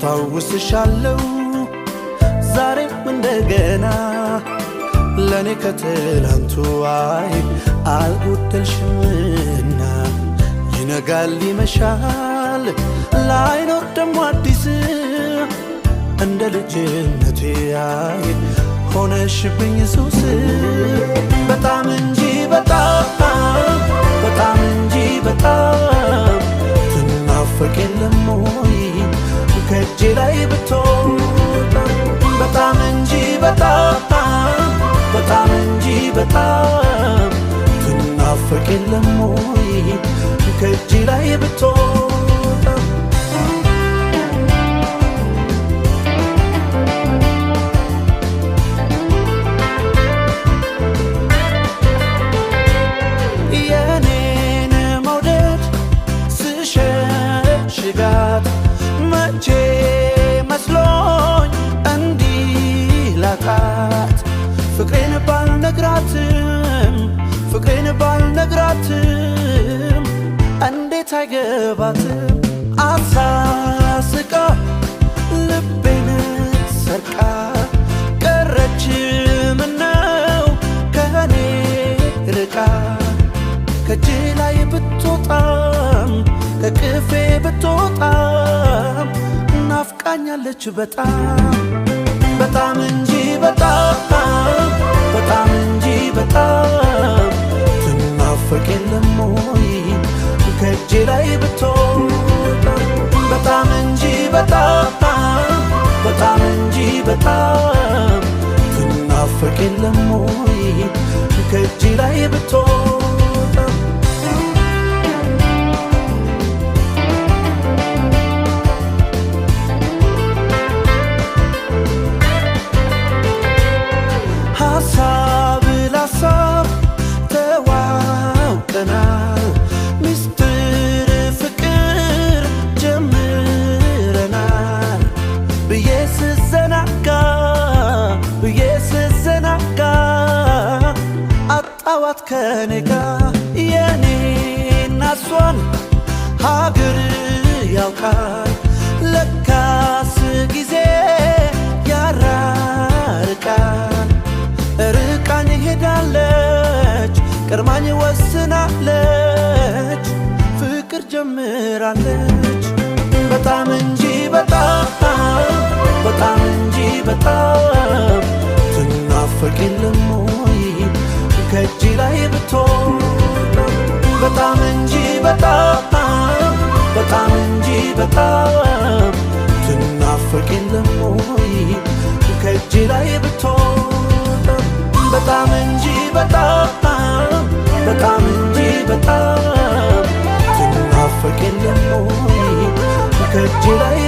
አስታውስሻለሁ ዛሬም እንደገና ለኔ ከትላንቱ አይ አልጎደልሽምና ይነጋል ይመሻል ላይኖር ደሞ አዲስ እንደ ልጅነቴ አይ ሆነሽብኝ ሱስ በጣም እንጂ በጣም እንጂ በጣም ትናፈቅ የለም ወይ ከእጄ ላይ ብትወጣ በጣም እንጂ በጣም እንጂ በጣም ትናፈቅ የለም ወይ ከእጄ ላይ ብትወጣ የኔን መውደድ ስሸሽጋት መቼ መስሎኝ እንዲህ ላጣት ፍቅሬን ባልነግራትም እንዴት አይገባትም አሳስቃ ልቤን ሰርቃ ቀረች ምነው ከኔ ርቃ ከእጄ ላይ ብትወጣም ከቅፌ ብትወጣም ናፍቃኛለች በጣም እንጂ በጣም እንጂ በጣም ትናፈቅ የለም ወይ ከእጄ ላይ ብትወጣ በጣም እንጂ በጣም እንጂ በጣም ትናፈቅ የለም ወይ ከእጄ ላይ ብትወጣ ሀሳብ ለሀሳብ ተዋውቀናል ሚስጥር ፍቅር ጀምረናል ብዬ ስዘናጋ አጣዋት ከኔ ጋር የኔና እሷን ሀገር ያውቃል ለካስ ጊዜ ያራርቃል ርቃኝ ሄዳለች ቀድማኝ ወስናለች ፍቅር ጀምራለች በጣም እንጂ በጣም እንጂ በጣም ትናፈቅ የለም ወይ ከእጄ ላይ ብትወጣ በጣም እንጂ በጣም እንጂ በጣም ትናፈቅ የለም ወይ ከእጄ ላይ ብትወጣ በጣም እንጂ በጣም እንጂ በጣም ትናፈቅ የለም ወይ ከእጄ ላይ